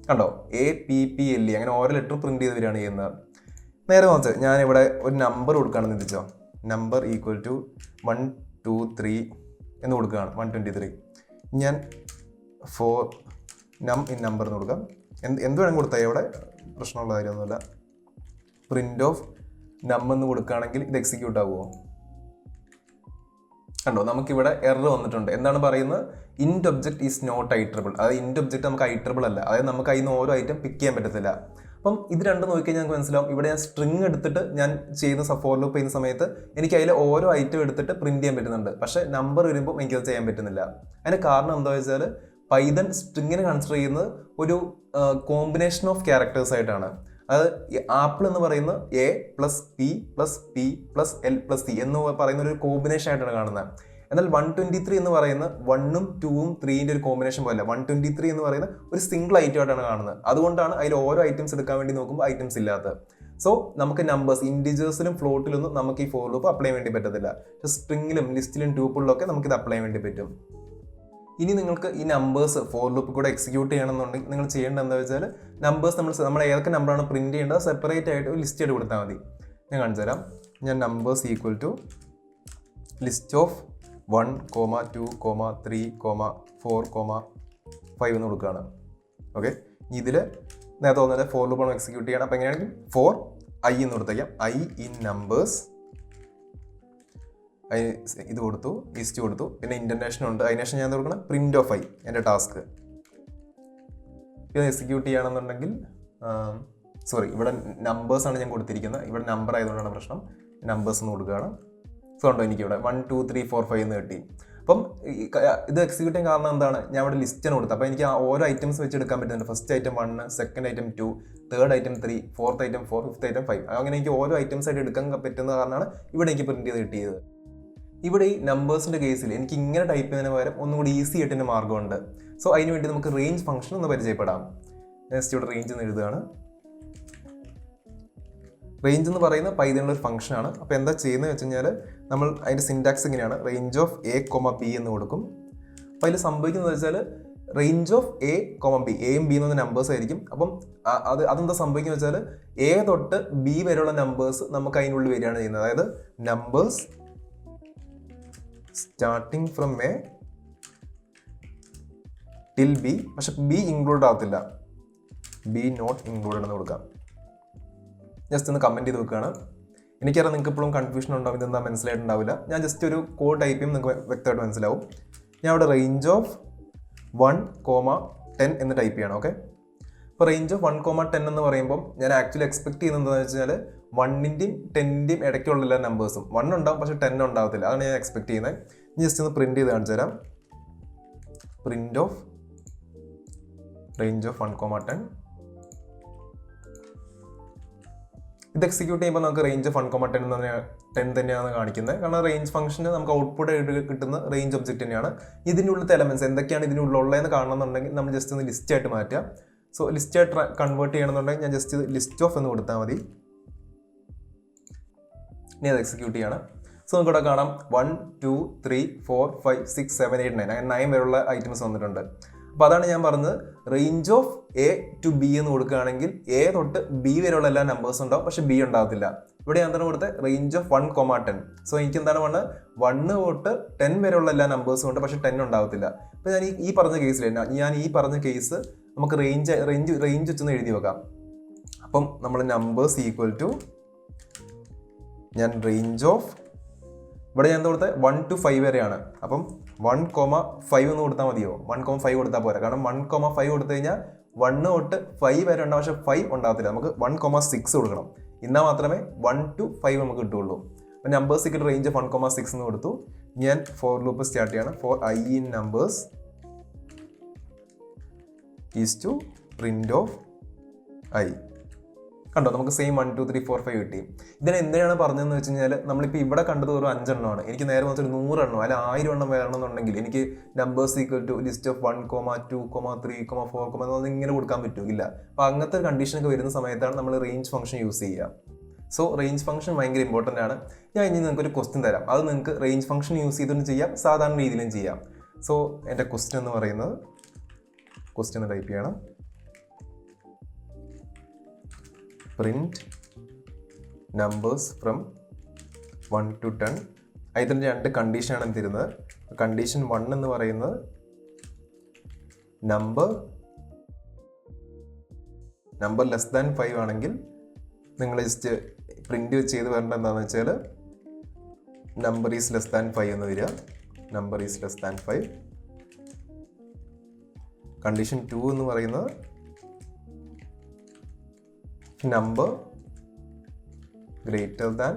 കണ്ടോ, A P P L E, അങ്ങനെ ഓരോ ലെറ്ററും പ്രിന്റ് ചെയ്ത് വരികയാണ് ചെയ്യുന്നത്. നേരെ മറിച്ച് ഞാനിവിടെ ഒരു നമ്പർ കൊടുക്കുകയാണെന്ന് ചിന്തിച്ചോ. നമ്പർ ഈക്വൽ ടു 1 2 3 എന്ന് കൊടുക്കുകയാണ്, 123. ഞാൻ ഫോർ നം ഇൻ നമ്പർ എന്ന് കൊടുക്കാം. എന്ത് വേണമെങ്കിൽ കൊടുത്താൽ ഇവിടെ പ്രശ്നമുള്ള കാര്യമൊന്നുമില്ല. പ്രിന്റ് ഓഫ് നം എന്ന് കൊടുക്കുകയാണെങ്കിൽ ഇത് എക്സിക്യൂട്ട് ആകുമോ? കണ്ടോ, നമുക്കിവിടെ എറർ വന്നിട്ടുണ്ട്. എന്താണ് പറയുന്നത്, ഇൻറ്റ് ഒബ്ജക്റ്റ് ഈസ് നോട്ട് ഐട്രബിൾ. അതായത് ഇൻറ്റ് ഒബ്ജക്റ്റ് നമുക്ക് ഐട്രബിൾ അല്ല, അതായത് നമുക്ക് അതിൽ നിന്ന് ഓരോ ഐറ്റം പിക്ക് ചെയ്യാൻ പറ്റത്തില്ല. അപ്പം ഇത് രണ്ടും നോക്കിക്കഴിഞ്ഞാൽ ഞങ്ങൾക്ക് മനസ്സിലാവും. ഇവിടെ ഞാൻ സ്ട്രിങ് എടുത്തിട്ട് ഞാൻ ചെയ്യുന്ന ഫോർ ലൂപ്പ് ചെയ്യുന്ന സമയത്ത് എനിക്ക് അതിൽ ഓരോ ഐറ്റം എടുത്തിട്ട് പ്രിന്റ് ചെയ്യാൻ പറ്റുന്നുണ്ട്. പക്ഷേ നമ്പർ വരുമ്പോൾ എനിക്കത് ചെയ്യാൻ പറ്റുന്നില്ല. അതിന് കാരണം എന്താ വെച്ചാൽ പൈതൺ സ്ട്രിങ്ങിനെ കൺസിഡർ ചെയ്യുന്നത് ഒരു കോമ്പിനേഷൻ ഓഫ് ക്യാരക്ടേഴ്സ് ആയിട്ടാണ്. അത് ആപ്പിൾ എന്ന് പറയുന്നത് A plus P plus P plus L plus C എന്ന് പറയുന്ന ഒരു കോമ്പിനേഷൻ ആയിട്ടാണ് കാണുന്നത്. എന്നാൽ 123 എന്ന് പറയുന്ന 1ഉം 2ഉം 3ന്റെ ഒരു കോമ്പിനേഷൻ പോലെ 123 എന്ന് പറയുന്ന ഒരു സിംഗിൾ ഐറ്റം ആയിട്ടാണ് കാണുന്നത്. അതുകൊണ്ടാണ് അതിൽ ഓരോ ഐറ്റംസ് എടുക്കാൻ വേണ്ടി നോക്കുമ്പോൾ ഐറ്റംസ് ഇല്ലാത്തത്. സോ നമുക്ക് നമ്പേഴ്സ് ഇൻഡിജേഴ്സിലും ഫ്ലോട്ടിലൊന്നും നമുക്ക് ഈ ഫോർ ലൂപ്പ് അപ്ലൈ ചെയ്യാൻ വേണ്ടി പറ്റത്തില്ല. സ്ട്രിങ്ങിലും ലിസ്റ്റിലും ട്യൂപ്പിളിലും ഒക്കെ നമുക്ക് ഇത് അപ്ലൈ ചെയ്യാൻ വേണ്ടി പറ്റും. ഇനി നിങ്ങൾക്ക് ഈ നമ്പേഴ്സ് ഫോർ ലൂപ്പ് കൂടെ എക്സിക്യൂട്ട് ചെയ്യണമെന്നുണ്ടെങ്കിൽ നിങ്ങൾ ചെയ്യേണ്ടത് എന്താ വെച്ചാൽ നമ്പേഴ്സ് നമ്മൾ ഏതൊക്കെ നമ്പറാണ് പ്രിന്റ് ചെയ്യേണ്ടത് സെപ്പറേറ്റ് ആയിട്ട് ഒരു ലിസ്റ്റ് ആയിട്ട് കൊടുത്താൽ മതി. ഞാൻ കാണിച്ചു തരാം. ഞാൻ numbers equal to list of 1, 2, 3, 4, 5 എന്ന് കൊടുക്കുകയാണ്. ഓക്കെ, ഇതിൽ നേരത്തെ തോന്നുന്നത് ഫോർ ലൂപ്പാണ് എക്സിക്യൂട്ട് ചെയ്യണം. അപ്പോൾ എങ്ങനെയാണെങ്കിൽ ഫോർ ഐ എന്ന് കൊടുത്തേക്കാം. ഐ ഇൻ നമ്പേഴ്സ്, ഇത് കൊടുത്തു, ലിസ്റ്റ് കൊടുത്തു, പിന്നെ ഇൻ്റർനേഷൻ ഉണ്ട്. അതിനുശേഷം ഞാൻ കൊടുക്കണം പ്രിന്റ് ഓഫ് ഐ, എൻ്റെ ടാസ്ക്. ഇത് എക്സിക്യൂട്ട് ചെയ്യണമെന്നുണ്ടെങ്കിൽ ഇവിടെ നമ്പേഴ്സാണ് ഞാൻ കൊടുത്തിരിക്കുന്നത്. ഇവിടെ നമ്പർ ആയതുകൊണ്ടാണ് പ്രശ്നം. നമ്പേഴ്സ് എന്ന് കൊടുക്കുകയാണ്. സോ ഉണ്ടോ, എനിക്കിവിടെ 1 2 3 4 5 എന്ന് കിട്ടി. അപ്പം ഇത് എക്സിക്യൂട്ട് ചെയ്യാൻ കാരണം എന്താണ്, ഞാൻ ഇവിടെ ലിസ്റ്റാണ് കൊടുത്തത്. അപ്പോൾ എനിക്ക് ആ ഓരോ ഐറ്റംസ് വെച്ച് എടുക്കാൻ പറ്റുന്നുണ്ട്. First item 1, second item 2, third item 3, fourth item 4, fifth item 5. അങ്ങനെ എനിക്ക് ഓരോ ഐറ്റംസ് ആയിട്ട് എടുക്കാൻ പറ്റുന്ന കാരണമാണ് ഇവിടെ എനിക്ക് പ്രിന്റ് ചെയ്ത് കിട്ടിയത്. ഇവിടെ ഈ നമ്പേഴ്സിൻ്റെ കേസിൽ എനിക്ക് ഇങ്ങനെ ടൈപ്പ് ചെയ്യുന്നതിന് പകരം ഒന്നുകൂടി ഈസി ആയിട്ടിൻ്റെ മാർഗ്ഗമുണ്ട്. സോ അതിന് വേണ്ടി നമുക്ക് റേഞ്ച് ഫംഗ്ഷൻ ഒന്ന് പരിചയപ്പെടാം. നെക്സ്റ്റ് ഇവിടെ റേഞ്ച് എന്ന് എഴുതുകയാണ്. റേഞ്ച് എന്ന് പറയുന്ന പൈതണിലുള്ള ഒരു ഫംഗ്ഷനാണ്. അപ്പോൾ എന്താ ചെയ്യുന്നത് വെച്ച് കഴിഞ്ഞാൽ നമ്മൾ അതിൻ്റെ സിൻടാക്സ് ഇങ്ങനെയാണ്, range of A comma B എന്ന് കൊടുക്കും. അപ്പോൾ അതിൽ സംഭവിക്കുന്നത് വെച്ചാൽ range of A comma B, എയും ബി എന്ന നമ്പേഴ്സ് ആയിരിക്കും. അപ്പം അതെന്താ സംഭവിക്കുന്നത് വെച്ചാൽ എ തൊട്ട് ബി വരെയുള്ള നമ്പേഴ്സ് നമുക്ക് അതിനുള്ളിൽ വരികയാണ് ചെയ്യുന്നത്. അതായത് numbers starting from A till B, പക്ഷെ ബി ഇൻക്ലൂഡ് ആവത്തില്ല, ബി നോട്ട് ഇൻക്ലൂഡഡ് എന്ന് കൊടുക്കാം. ജസ്റ്റ് ഒന്ന് കമൻറ്റ് ചെയ്ത് വെക്കുകയാണ്. എനിക്കറിയാം നിങ്ങൾക്ക് ഇപ്പോഴും കൺഫ്യൂഷൻ ഉണ്ടാവും, ഇതെന്താ മനസ്സിലായിട്ടുണ്ടാവില്ല. ഞാൻ ജസ്റ്റ് ഒരു കോഡ് ടൈപ്പ് ചെയ്യും, നിങ്ങൾക്ക് വ്യക്തമായിട്ട് മനസ്സിലാവും. ഞാൻ അവിടെ റേഞ്ച് ഓഫ് 1, 10 എന്ന് ടൈപ്പ് ചെയ്യണം. ഓക്കെ, അപ്പോൾ റേഞ്ച് ഓഫ് 1, 10 എന്ന് പറയുമ്പോൾ ഞാൻ ആക്ച്വലി എക്സ്പെക്ട് ചെയ്യുന്നത് എന്താണെന്ന് വെച്ചാൽ 1ൻ്റെയും 10ൻ്റെയും ഇടയ്ക്കുള്ള എല്ലാ നമ്പേഴ്സും 1 ഉണ്ടാവും, പക്ഷേ 10 ഉണ്ടാവത്തില്ല. അതാണ് ഞാൻ എക്സ്പെക്ട് ചെയ്യുന്നത്. ജസ്റ്റ് ഒന്ന് പ്രിന്റ് ചെയ്ത് കാണിച്ചു തരാം. Print of range of 1, 10. ഇത് എക്സിക്യൂട്ട് ചെയ്യുമ്പോൾ നമുക്ക് റേഞ്ച് ഓഫ് 1, 10 തന്നെയാണ് കാണിക്കുന്നത്. കാരണം റേഞ്ച് ഫംഗ്ഷന് നമുക്ക് ഔട്ട്പുട്ട് ആയിട്ട് കിട്ടുന്ന റേഞ്ച് ഒബ്ജക്റ്റ് തന്നെയാണ്. ഇതിൻ്റെ ഉള്ളിലത്തെ എലമെന്റ്സ് എന്തൊക്കെയാണ് ഇതിനുള്ളിലുള്ളതെന്ന് കാണണമെന്നുണ്ടെങ്കിൽ നമ്മൾ ജസ്റ്റ് ഒന്ന് ലിസ്റ്റ് ആയിട്ട് മാറ്റാം. സോ ലിസ്റ്റ് ആയിട്ട് കൺവേർട്ട് ചെയ്യണമെന്നുണ്ടെങ്കിൽ ഞാൻ ജസ്റ്റ് ലിസ്റ്റ് ഓഫ് എന്ന് കൊടുത്താൽ മതി. ഇനി അത് എക്സിക്യൂട്ട് ചെയ്യണം. സോ നമുക്കിവിടെ കാണാം 1 2 3 4 5 6 7 8 9 അങ്ങനെ 9 വരെയുള്ള ഐറ്റംസ് വന്നിട്ടുണ്ട്. അപ്പോൾ അതാണ് ഞാൻ പറഞ്ഞത്, range of A to B എന്ന് കൊടുക്കുകയാണെങ്കിൽ എ തൊട്ട് ബി വരെയുള്ള എല്ലാ നമ്പേഴ്സും ഉണ്ടാവും, പക്ഷെ ബി ഉണ്ടാകത്തില്ല. ഇവിടെ എന്താണ് കൊടുത്തത്? Range of 1,10. സോ എനിക്ക് എന്താണ് വേണ്ടത്? 1 തൊട്ട് 10 വരെയുള്ള എല്ലാ നമ്പേഴ്സും ഉണ്ട്, പക്ഷെ 10 ഉണ്ടാകത്തില്ല. അപ്പോൾ ഞാൻ ഈ പറഞ്ഞ കേസിൽ നമുക്ക് റേഞ്ച് വെച്ചൊന്ന് എഴുതി വെക്കാം. അപ്പം നമ്മൾ നമ്പേഴ്സ് ഈക്വൽ ടു ഞാൻ റേഞ്ച് ഓഫ് ഇവിടെ ഞാൻ എന്താ കൊടുത്തത്? 1 to 5 വരെയാണ്. അപ്പം 1,5 എന്ന് കൊടുത്താൽ മതിയോ? 1,5 കൊടുത്താൽ പോരാ, കാരണം 1,5 കൊടുത്തു കഴിഞ്ഞാൽ 1 തൊട്ട് 5 വരെ ഉണ്ടാവും, പക്ഷെ 5 ഉണ്ടാകത്തില്ല. നമുക്ക് 1,6 കൊടുക്കണം, എന്നാൽ മാത്രമേ 1 to 5 നമുക്ക് കിട്ടുള്ളൂ. അപ്പം നമ്പേഴ്സ് ഇക്കിട്ട് റേഞ്ച് 1,6 എന്ന് കൊടുത്തു. ഞാൻ ഫോർ ലൂപ്പ് സ്റ്റാർട്ട് ചെയ്യണം. For I in numbers is to print of I. കണ്ടോ, നമുക്ക് സെയിം 1 2 3 4 5 കിട്ടി. ഇതിനെ എന്തിനാണ് പറഞ്ഞതെന്ന് വെച്ച് കഴിഞ്ഞാൽ, നമ്മളിപ്പോൾ ഇവിടെ കണ്ടത് ഒരു 5 എണ്ണമാണ്. എനിക്ക് നേരെ മറിച്ച് ഒരു 100 എണ്ണോ അല്ല 1000 എണ്ണം വേണമെന്നുണ്ടെങ്കിൽ എനിക്ക് numbers equal to list of 1, 2, 3, 4 ഇങ്ങനെ കൊടുക്കാൻ പറ്റില്ല. അപ്പോൾ അങ്ങനത്തെ കണ്ടീഷനൊക്കെ വരുന്ന സമയത്താണ് നമ്മൾ റേഞ്ച് ഫംഗ്ഷൻ യൂസ് ചെയ്യുക. സോ റേഞ്ച് ഫംഗ്ഷൻ ഭയങ്കര ഇമ്പോർട്ടൻ്റ് ആണ്. ഞാൻ ഇനി നിങ്ങൾക്ക് ഒരു ക്വസ്റ്റ്യൻ തരാം, അത് നിങ്ങൾക്ക് റേഞ്ച് ഫംഗ്ഷൻ യൂസ് ചെയ്തുകൊണ്ട് ചെയ്യാം, സാധാരണ രീതിയിലും ചെയ്യാം. സോ എൻ്റെ ക്വസ്റ്റ്യൻ എന്ന് പറയുന്നത്, ക്വസ്റ്റ്യൻ ടൈപ്പ് ചെയ്യണം, പ്രിന്റ് നമ്പേഴ്സ് ഫ്രം 1 to 10. അതിൻ്റെ 2 കണ്ടീഷനാണ് തരുന്നത്. കണ്ടീഷൻ 1 എന്ന് പറയുന്നത് നമ്പർ ലെസ് ദാൻ 5 ആണെങ്കിൽ നിങ്ങൾ ജസ്റ്റ് പ്രിന്റ് ചെയ്ത് വരേണ്ട എന്താണെന്ന് വെച്ചാൽ നമ്പർ ഈസ് ലെസ് ദാൻ 5 എന്ന് വരിക. Number is less than 5. Condition 2 എന്ന് പറയുന്നത് number greater than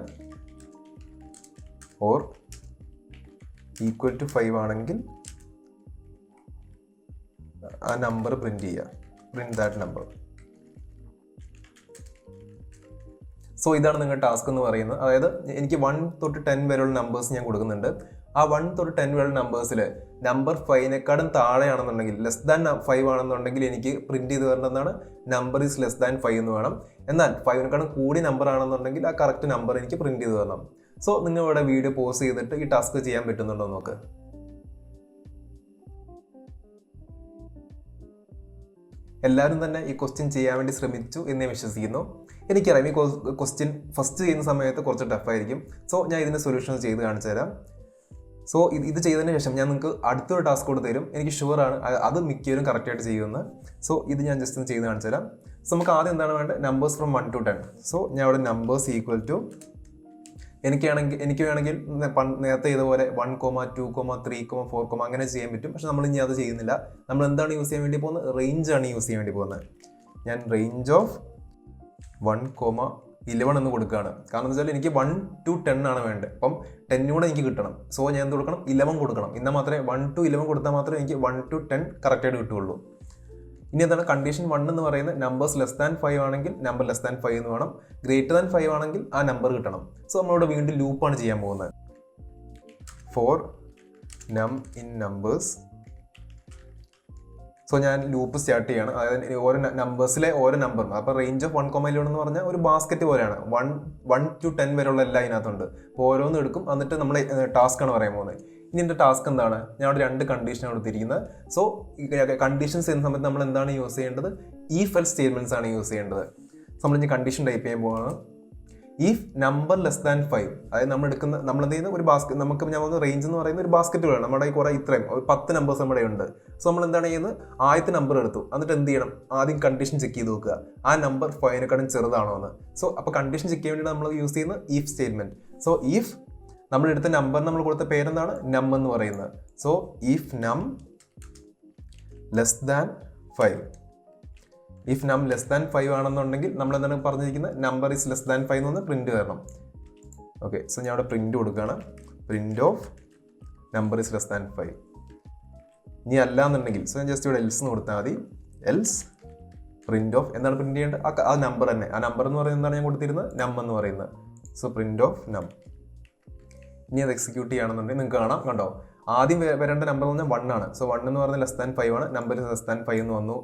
or equal to 5 ആണെങ്കിൽ ആ നമ്പർ പ്രിന്റ് ചെയ്യുക, പ്രിന്റ് ദാറ്റ് നമ്പർ. സോ ഇതാണ് നിങ്ങളുടെ ടാസ്ക് എന്ന് പറയുന്നത്. അതായത് എനിക്ക് 1 തൊട്ട് 10 വരെയുള്ള നമ്പേഴ്സ് ഞാൻ കൊടുക്കുന്നുണ്ട്. ആ 1 തൊട്ട് 10 വരെയുള്ള നമ്പേഴ്സിൽ നമ്പർ 5നേക്കാളും താഴെയാണെന്നുണ്ടെങ്കിൽ, ലെസ് ദാൻ 5 ആണെന്നുണ്ടെങ്കിൽ എനിക്ക് പ്രിന്റ് ചെയ്ത് വരേണ്ടതാണ് നമ്പർ ഈസ് ലെസ് ദാൻ 5 എന്ന് വേണം. എന്നാൽ 5നേക്കാളും കൂടി നമ്പർ ആണെന്നുണ്ടെങ്കിൽ ആ കറക്റ്റ് നമ്പർ എനിക്ക് പ്രിന്റ് ചെയ്ത് തരണം. സോ നിങ്ങൾ ഇവിടെ വീഡിയോ പോസ് ചെയ്തിട്ട് ഈ ടാസ്ക് ചെയ്യാൻ പറ്റുന്നുണ്ടോ നോക്ക്. എല്ലാവരും തന്നെ ഈ ക്വസ്റ്റ്യൻ ചെയ്യാൻ വേണ്ടി ശ്രമിച്ചു എന്ന് ഞാൻ വിശ്വസിക്കുന്നു. എനിക്കറിയാം ഈ ക്വസ്റ്റ്യൻ ഫസ്റ്റ് ചെയ്യുന്ന സമയത്ത് കുറച്ച് ടഫായിരിക്കും. സോ ഞാൻ ഇതിൻ്റെ സൊല്യൂഷൻ ചെയ്ത് കാണിച്ചു തരാം. സോ ഇത് ചെയ്തതിന് ശേഷം ഞാൻ നിങ്ങൾക്ക് അടുത്തൊരു ടാസ്ക് കൂടെ തരും. എനിക്ക് ഷുവറാണ് അത് മിക്കവരും കറക്റ്റായിട്ട് ചെയ്യുമെന്ന്. സോ ഇത് ഞാൻ ജസ്റ്റ് ഒന്ന് ചെയ്ത് കാണിച്ചു തരാം. സോ നമുക്ക് ആദ്യം എന്താണ് വേണ്ടത്? Numbers from 1 to 10. സോ ഞാൻ അവിടെ നമ്പേഴ്സ് ഈക്വൽ ടു എനിക്ക് വേണമെങ്കിൽ നേരത്തെ ചെയ്തപോലെ 1, 2, 3, 4 അങ്ങനെ ചെയ്യാൻ പറ്റും. പക്ഷെ നമ്മൾ ഇനി അത് ചെയ്യുന്നില്ല. നമ്മൾ എന്താണ് യൂസ് ചെയ്യാൻ വേണ്ടി പോകുന്നത്? റേഞ്ചാണ് യൂസ് ചെയ്യാൻ വേണ്ടി പോകുന്നത്. ഞാൻ റേഞ്ച് ഓഫ് 1,11 എന്ന് കൊടുക്കുകയാണ്. കാരണം എന്താ വെച്ചാൽ എനിക്ക് 1 to 10 ആണ് വേണ്ടത്. അപ്പം 10 കൂടെ എനിക്ക് കിട്ടണം. സോ ഞാൻ എന്ത് കൊടുക്കണം? 11 കൊടുക്കണം. എന്നാൽ മാത്രമേ 1 to 11 കൊടുത്താൽ മാത്രമേ എനിക്ക് 1 to 10 കറക്റ്റായിട്ട് കിട്ടുള്ളൂ. ഇനി എന്താണ് കണ്ടീഷൻ 1 എന്ന് പറയുന്നത്? നമ്പേഴ്സ് ലെസ് ദാൻ 5 ആണെങ്കിൽ നമ്പർ ലെസ് ദാൻ 5 എന്ന് വേണം. ഗ്രേറ്റർ ദാൻ 5 ആണെങ്കിൽ ആ നമ്പർ കിട്ടണം. സോ നമ്മളിവിടെ വീണ്ടും ലൂപ്പാണ് ചെയ്യാൻ പോകുന്നത്. ഫോർ നം ഇൻ നമ്പേഴ്സ്. സോ ഞാൻ ലൂപ്പ് സ്റ്റാർട്ട് ചെയ്യാണ്. അതായത് ഓരോ നമ്പേഴ്സിലെ ഓരോ നമ്പറും. അപ്പോൾ റേഞ്ച് ഓഫ് 1,11 എന്ന് പറഞ്ഞാൽ ഒരു ബാസ്ക്കറ്റ് പോലെയാണ്. 1 to 10 വരെയുള്ള എല്ലാം അതിനകത്തുണ്ട്. അപ്പോൾ ഓരോന്നും എടുക്കും, എന്നിട്ട് നമ്മൾ ടാസ്ക്കാണ് പറയാൻ പോകുന്നത്. ഇനി എൻ്റെ ടാസ്ക് എന്താണ്? ഞാൻ അവിടെ 2 കണ്ടീഷനാണ് കൊടുത്തിരിക്കുന്നത്. സോ കണ്ടീഷൻസ് ചെയ്യുന്ന സമയത്ത് നമ്മൾ എന്താണ് യൂസ് ചെയ്യേണ്ടത്? ഈഫ് എൽസ് സ്റ്റേറ്റ്മെന്റ്സ് ആണ് യൂസ് ചെയ്യേണ്ടത്. നമ്മൾ ഇനി കണ്ടീഷൻ ടൈപ്പ് ചെയ്യാൻ പോവാണ്. ഇഫ് നമ്പർ ലെസ് ദാൻ 5, അതായത് നമ്മൾ എന്ത് ചെയ്യുന്ന ഒരു ബാസ്ക്കറ്റ്, നമുക്ക് ഞാൻ റേഞ്ച് എന്ന് പറയുന്ന ഒരു ബാസ്ക്കറ്റ് വേണം. നമ്മുടെ കുറേ ഇത്രയും 10 നമ്പേഴ്സ് നമ്മുടെ ഉണ്ട്. സോ നമ്മൾ എന്താണ് ചെയ്യുന്നത്? ആദ്യത്തെ നമ്പർ എടുത്തു, എന്നിട്ട് എന്ത് ചെയ്യണം? ആദ്യം കണ്ടീഷൻ ചെക്ക് ചെയ്ത് നോക്കുക, ആ നമ്പർ 5നേക്കാളും ചെറുതാണോ എന്ന്. സോ അപ്പോൾ കണ്ടീഷൻ ചെക്ക് ചെയ്യാൻ വേണ്ടി നമ്മൾ യൂസ് ചെയ്യുന്ന ഈഫ് സ്റ്റേറ്റ്മെന്റ്. സോ ഇഫ് നമ്മൾ എടുത്ത നമ്പർ നമ്മൾ കൊടുത്ത പേരെന്താണ്? നം എന്ന് പറയുന്നത്. സോ ഇഫ് നം ലെസ് ദാൻ 5. ഇഫ് നം ലെസ് ദാൻ 5 ആണെന്നുണ്ടെങ്കിൽ നമ്മൾ എന്താണ് പറഞ്ഞിരിക്കുന്നത്? നമ്പർ ഈസ് ലെസ് ദാൻ 5 എന്ന് പ്രിന്റ് തരണം. ഓക്കെ, സോ ഞാൻ അവിടെ പ്രിന്റ് കൊടുക്കുകയാണ്. Print of number is less than 5. ഇനി അല്ല എന്നുണ്ടെങ്കിൽ സോ ഞാൻ ജസ്റ്റ് ഇവിടെ എൽസ് എന്ന് കൊടുത്താൽ മതി. എൽസ് പ്രിന്റ് ഓഫ് എന്താണ് പ്രിന്റ് ചെയ്യേണ്ടത്? ആ നമ്പർ തന്നെ. ആ നമ്പർ എന്ന് പറയുന്നത് എന്താണ് ഞാൻ കൊടുത്തിരുന്നത്? നം എന്ന് പറയുന്നത്. സോ പ്രിന്റ് ഓഫ് നം. ഇനി അത് എക്സിക്യൂട്ട് ചെയ്യുകയാണെന്നുണ്ടെങ്കിൽ നിങ്ങൾക്ക് കാണാം, കണ്ടോ? ആദ്യം വരേണ്ട നമ്പർ എന്ന് പറഞ്ഞാൽ 1 ആണ്. സോ 1 എന്ന് പറഞ്ഞാൽ ലെസ് ദാൻ 5 ആണ്. നമ്പർ ലെസ് ദാൻ 5 എന്ന് വന്നു.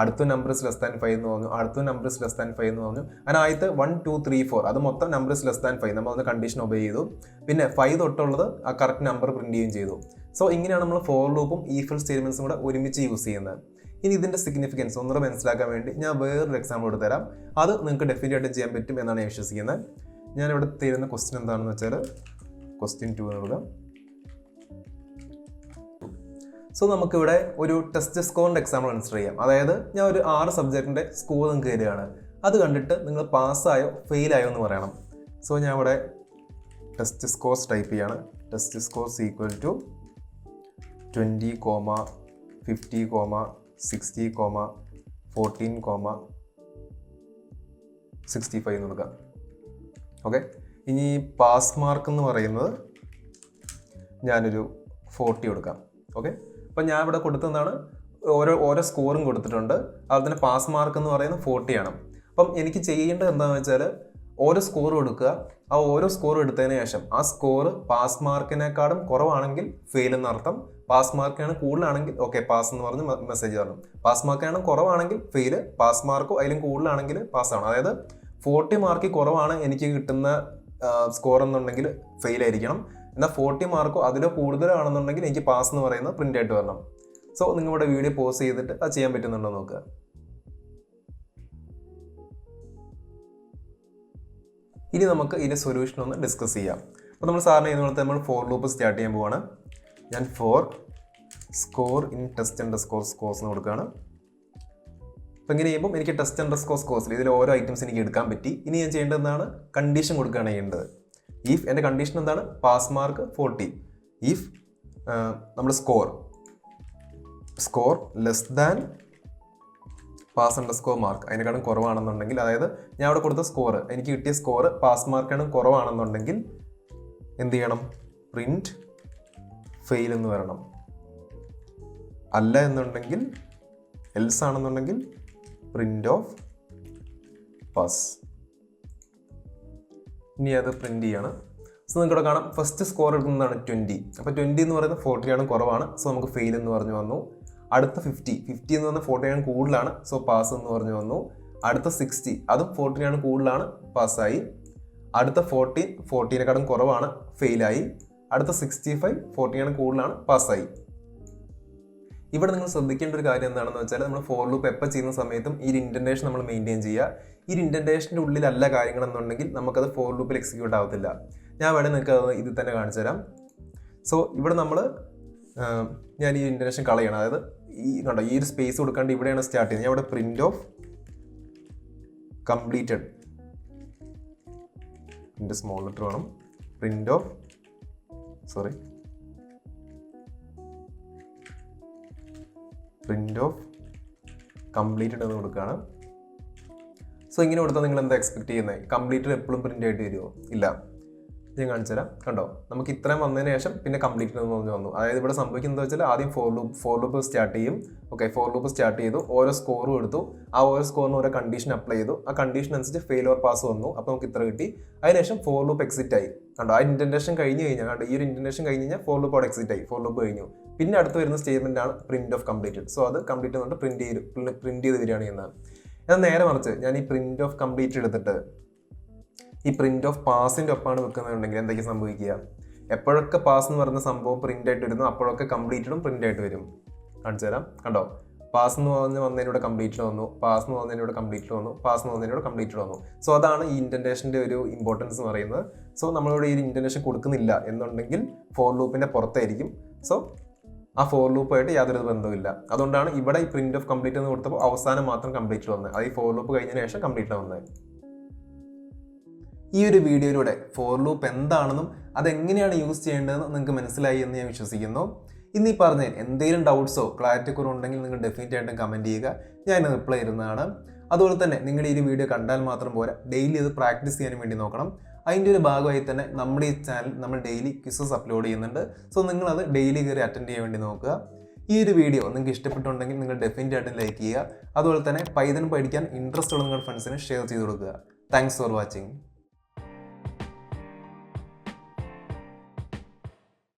അടുത്ത നമ്പർ ലെസ് ദാൻ 5 എന്ന് പറഞ്ഞു. അടുത്ത നമ്പർ ലെസ് ദാൻ 5 എന്ന് പറഞ്ഞു. അങ്ങനെ ആദ്യത്തെ 1 2 3 4 അത് മൊത്തം നമ്പർ ലെസ് ദാൻ 5. നമ്മൾ കണ്ടീഷൻ ഒബേ ചെയ്തു. പിന്നെ 5 തൊട്ടുള്ളത് ആ കറക്റ്റ് നമ്പർ പ്രിന്റ് ചെയ്യുകയും ചെയ്തു. സോ ഇങ്ങനെയാണ് നമ്മൾ ഫോർ ലൂപ്പും ഈഫ് എൽസ് സ്റ്റേറ്റ്മെന്റ്സും കൂടെ ഒരുമിച്ച് യൂസ് ചെയ്യുന്നത്. ഇനി ഇതിൻ്റെ സിഗ്നിഫിക്കൻസ് ഒന്നുകൂടെ മനസ്സിലാക്കാൻ വേണ്ടി ഞാൻ വേറൊരു എക്സാമ്പിൾ എടുത്ത് തരാം. അത് നിങ്ങൾക്ക് ഡെഫിനറ്റ് ആയിട്ടും ചെയ്യാൻ പറ്റും എന്നാണ് ഞാൻ വിശ്വസിക്കുന്നത്. ഞാനിവിടെ തരുന്ന ക്വസ്റ്റ്യൻ എന്താണെന്ന് വെച്ചാൽ ക്വസ്റ്റ്യൻ 2 എന്നുള്ളത്. സോ നമുക്കിവിടെ ഒരു ടെസ്റ്റ് സ്കോറിൻ്റെ എക്സാമ്പിൾ കൺസിഡർ ചെയ്യാം. അതായത് ഞാൻ ഒരു 6 സബ്ജക്റ്റിൻ്റെ സ്കോർ നിങ്ങൾക്ക് തരികയാണ്. അത് കണ്ടിട്ട് നിങ്ങൾ പാസ്സായോ ഫെയിലായോ എന്ന് പറയണം. സോ ഞാൻ ഇവിടെ ടെസ്റ്റ് സ്കോർസ് ടൈപ്പ് ചെയ്യാണ്. ടെസ്റ്റ് സ്കോർസ് ഈക്വൽ ടു 20, 50, 60, 14, 65 എന്ന് കൊടുക്കാം. ഓക്കെ, ഇനി പാസ് മാർക്ക് എന്ന് പറയുന്നത് ഞാനൊരു 40 കൊടുക്കാം. ഓക്കെ, അപ്പം ഞാൻ ഇവിടെ കൊടുത്തതാണ് ഓരോ സ്കോറും കൊടുത്തിട്ടുണ്ട്. അതുപോലെ തന്നെ പാസ് മാർക്ക് എന്ന് പറയുന്നത് 40 ആണ്. അപ്പം എനിക്ക് ചെയ്യേണ്ടത് എന്താണെന്ന് വെച്ചാൽ ഓരോ സ്കോർ കൊടുക്കുക. ആ ഓരോ സ്കോർ എടുത്തതിന് ശേഷം ആ സ്കോർ പാസ് മാർക്കിനേക്കാളും കുറവാണെങ്കിൽ ഫെയിൽ എന്നർത്ഥം, പാസ് മാർക്കാണ് കൂടുതലാണെങ്കിൽ ഓക്കെ പാസ് എന്ന് പറഞ്ഞ് മെസ്സേജ് തരണം. പാസ് മാർക്കാണ് കുറവാണെങ്കിൽ ഫെയിൽ, പാസ് മാർക്കോ അതിലും കൂടുതലാണെങ്കിൽ പാസ്സാണ്. അതായത് 40 മാർക്കിൽ കുറവാണ് എനിക്ക് കിട്ടുന്ന സ്കോർ എന്നുണ്ടെങ്കിൽ ഫെയിൽ ആയിരിക്കണം. എന്നാൽ 40 മാർക്കോ അതിലോ കൂടുതലാണെന്നുണ്ടെങ്കിൽ എനിക്ക് പാസ് എന്ന് പറയുന്നത് പ്രിൻ്റ് ആയിട്ട് വരണം. സോ നിങ്ങളുടെ വീഡിയോ പോസ് ചെയ്തിട്ട് അത് ചെയ്യാൻ പറ്റുന്നുണ്ടോ നോക്കുക. ഇനി നമുക്ക് ഇതിൻ്റെ സൊല്യൂഷൻ ഒന്ന് ഡിസ്കസ് ചെയ്യാം. അപ്പോൾ നമ്മൾ സാറിന് ചെയ്യുന്നത് നമ്മൾ ഫോർ ലൂപ്പ് സ്റ്റാർട്ട് ചെയ്യാൻ പോവാണ്. ഞാൻ for score in test underscore scores എന്ന് കൊടുക്കുകയാണ്. അപ്പോൾ ഇങ്ങനെ ചെയ്യുമ്പോൾ എനിക്ക് ടെസ്റ്റ് അണ്ടർസ്കോർ സ്കോർസിൽ ഇതിൽ ഓരോ ഐറ്റംസ് എനിക്ക് എടുക്കാൻ പറ്റി. ഇനി ഞാൻ ചെയ്യേണ്ടത് എന്താണ്, കണ്ടീഷൻ കൊടുക്കുകയാണ് ചെയ്യേണ്ടത്. ഇഫ് എൻ്റെ കണ്ടീഷൻ എന്താണ്, പാസ് മാർക്ക് 40. ഇഫ് നമ്മൾ score less than pass underscore mark അതിനെക്കാളും കുറവാണെന്നുണ്ടെങ്കിൽ, അതായത് ഞാൻ അവിടെ കൊടുത്ത സ്കോർ എനിക്ക് കിട്ടിയ സ്കോർ പാസ് മാർക്കാണ് കുറവാണെന്നുണ്ടെങ്കിൽ എന്ത് ചെയ്യണം, പ്രിന്റ് ഫെയിൽ എന്ന് വരണം. അല്ല എന്നുണ്ടെങ്കിൽ എൽസ് ആണെന്നുണ്ടെങ്കിൽ പ്രിന്റ് ഓഫ് പാസ്. ഇനി അത് പ്രിന്റ് ചെയ്യണം. സോ നിങ്ങൾക്കിവിടെ കാണാം ഫസ്റ്റ് സ്കോർ എടുക്കുന്നതാണ് 20. അപ്പോൾ 20 എന്ന് പറയുന്നത് 40 ആണ് കുറവാണ്. സോ നമുക്ക് ഫെയിൽ എന്ന് പറഞ്ഞു വന്നു. അടുത്ത 50 എന്ന് പറഞ്ഞാൽ 40 ആണ് കൂടുതലാണ്. സോ പാസ് എന്ന് പറഞ്ഞു വന്നു. അടുത്ത 60 അതും 40 ആണ് കൂടുതലാണ്, പാസ്സായി. അടുത്ത 40 കുറവാണ്, ഫെയിലായി. അടുത്ത 65 40 ആണ് കൂടുതലാണ്, പാസ്സായി. ഇവിടെ നിങ്ങൾ ശ്രദ്ധിക്കേണ്ട ഒരു കാര്യം എന്താണെന്ന് വെച്ചാൽ നമ്മൾ ഫോർ ലൂപ്പ് എപ്പോൾ ചെയ്യുന്ന സമയത്തും ഈ ഇൻഡന്റേഷൻ നമ്മൾ മെയിൻറ്റെയിൻ ചെയ്യുക. ഈ ഇൻഡന്റേഷൻ്റെ ഉള്ളിലല്ല കാര്യങ്ങളെന്നുണ്ടെങ്കിൽ നമുക്കത് ഫോർ ലൂപ്പിൽ എക്സിക്യൂട്ട് ആവത്തില്ല. ഞാൻ വേണമെങ്കിൽ നിങ്ങൾക്ക് അത് ഇതിൽ തന്നെ കാണിച്ചു തരാം. സോ ഇവിടെ ഞാൻ ഈ ഇൻഡന്റേഷൻ കളയണം. അതായത് ഈ ഒരു സ്പേസ് കൊടുക്കാണ്ട് ഇവിടെയാണ് സ്റ്റാർട്ട് ചെയ്യുന്നത്. ഞാൻ ഇവിടെ print of completed small letter വേണം. പ്രിന്റ് ഓഫ് കംപ്ലീറ്റഡ് എന്ന് കൊടുക്കുകയാണ്. സോ ഇങ്ങനെ കൊടുത്താൽ നിങ്ങൾ എന്താ എക്സ്പെക്ട് ചെയ്യുന്നത്, കംപ്ലീറ്റഡ് എപ്പോഴും പ്രിന്റ് ആയിട്ട് വരുമോ? ഇല്ല. ഞാൻ കാണിച്ചു തരാം. കണ്ടോ, നമുക്ക് ഇത്രയും വന്നതിന് ശേഷം പിന്നെ കംപ്ലീറ്റഡ് എന്ന് പറഞ്ഞു വന്നു. അതായത് ഇവിടെ സംഭവിക്കുന്നത് വെച്ചാൽ ആദ്യം ഫോർ ലൂപ്പ് സ്റ്റാർട്ട് ചെയ്യും. ഓക്കെ, ഫോർ ലൂപ്പ് സ്റ്റാർട്ട് ചെയ്തു, ഓരോ സ്കോറും എടുത്തു. ആ ഓരോ സ്കോറിന് ഓരോ കണ്ടീഷൻ അപ്ലൈ ചെയ്തു. ആ കണ്ടീഷൻ അനുസരിച്ച് ഫെയിൽ ഓർ പാസ് വന്നു. അപ്പോൾ നമുക്ക് ഇത്ര കിട്ടി. അതിനുശേഷം ഫോർ ലൂപ്പ് എക്സിറ്റ് ആയി. കണ്ടോ, ആ ഇൻഡന്റേഷൻ കഴിഞ്ഞ് കഴിഞ്ഞാൽ ഈ ഒരു ഇൻഡന്റേഷൻ കഴിഞ്ഞ് കഴിഞ്ഞാൽ ഫോർ ലൂപ്പ് അവിടെ എക്സിറ്റ് ആയി. ഫോർ ലൂപ്പ് കഴിഞ്ഞു. പിന്നെ അടുത്ത് വരുന്ന സ്റ്റേറ്റ്മെന്റ് ആണ് പ്രിന്റ് ഓഫ് കംപ്ലീറ്റഡ്. സോ അത് കംപ്ലീറ്റ് എന്നിട്ട് പ്രിന്റ് ചെയ്ത് വരികയാണ് ചെയ്യുന്നത്. ഞാൻ നേരെ മറിച്ച് ഞാൻ ഈ പ്രിന്റ് ഓഫ് കംപ്ലീറ്റ് എടുത്തിട്ട് ഈ പ്രിന്റ് ഓഫ് പാസിന്റെ ഒപ്പമാണ് വെക്കുന്നുണ്ടെങ്കിൽ എന്തൊക്കെ സംഭവിക്കുക, എപ്പോഴൊക്കെ പാസ് എന്ന് പറയുന്ന സംഭവം പ്രിന്റ് ആയിട്ട് വരുന്നു അപ്പോഴൊക്കെ കംപ്ലീറ്റഡും പ്രിന്റ് ആയിട്ട് വരും. കാണിച്ചു തരാം. കണ്ടോ, പാസ് എന്ന് വന്നതിനൂടെ കംപ്ലീറ്റഡ് വന്നു, പാസ് എന്ന് വന്നതിനൂടെ കംപ്ലീറ്റഡ് വന്നു, പാസ് എന്ന് വന്നതിനൂടെ കംപ്ലീറ്റഡ് വന്നു. സോ അതാണ് ഈ ഇൻഡന്റേഷന്റെ ഒരു ഇമ്പോർട്ടൻസ് എന്ന് പറയുന്നത്. സോ നമ്മളിവിടെ ഈ ഇൻഡന്റേഷൻ കൊടുക്കുന്നില്ല എന്നുണ്ടെങ്കിൽ ഫോർ ലൂപ്പിന്റെ പുറത്തായിരിക്കും. സോ ആ ഫോർ ലൂപ്പായിട്ട് യാതൊരു ബന്ധവുമില്ല. അതുകൊണ്ടാണ് ഇവിടെ ഈ പ്രിന്റ് ഓഫ് കംപ്ലീറ്റ് എന്ന് കൊടുത്തപ്പോൾ അവസാനം മാത്രം കംപ്ലീറ്റഡ് വന്നത്. അത് ഈ ഫോർ ലൂപ്പ് കഴിഞ്ഞതിന് ശേഷം കംപ്ലീറ്റഡ് വന്നത്. ഈ ഒരു വീഡിയോയിലൂടെ ഫോർ ലൂപ്പ് എന്താണെന്നും അതെങ്ങനെയാണ് യൂസ് ചെയ്യേണ്ടതെന്ന് നിങ്ങൾക്ക് മനസ്സിലായി എന്ന് ഞാൻ വിശ്വസിക്കുന്നു. ഇന്നീ പറഞ്ഞ എന്തെങ്കിലും ഡൗട്ട്സോ ക്ലാരിറ്റി കുറവുണ്ടെങ്കിൽ നിങ്ങൾ ഡെഫിനറ്റ് ആയിട്ടും കമൻറ്റ് ചെയ്യുക, ഞാൻ റിപ്ലൈ ചെയ്യുന്നതാണ്. അതുപോലെ തന്നെ നിങ്ങൾ ഈ വീഡിയോ കണ്ടാൽ മാത്രം പോരാ, ഡെയിലി അത് പ്രാക്ടീസ് ചെയ്യാൻ വേണ്ടി നോക്കണം. അതിൻ്റെ ഒരു ഭാഗമായി തന്നെ നമ്മുടെ ഈ ചാനൽ നമ്മൾ ഡെയിലി ക്വിസസ് അപ്ലോഡ് ചെയ്യുന്നുണ്ട്. സോ നിങ്ങളത് ഡെയിലി കയറി അറ്റൻഡ് ചെയ്യാൻ വേണ്ടി നോക്കുക. ഈ ഒരു വീഡിയോ നിങ്ങൾക്ക് ഇഷ്ടപ്പെട്ടുണ്ടെങ്കിൽ നിങ്ങൾ ഡെഫിനറ്റ് ആയിട്ടും ലൈക്ക് ചെയ്യുക. അതുപോലെ തന്നെ പൈതൺ പഠിക്കാൻ ഇൻട്രസ്റ്റ് ഉള്ള നിങ്ങളുടെ ഫ്രണ്ട്സിന് ഷെയർ ചെയ്ത് കൊടുക്കുക. Thanks for watching.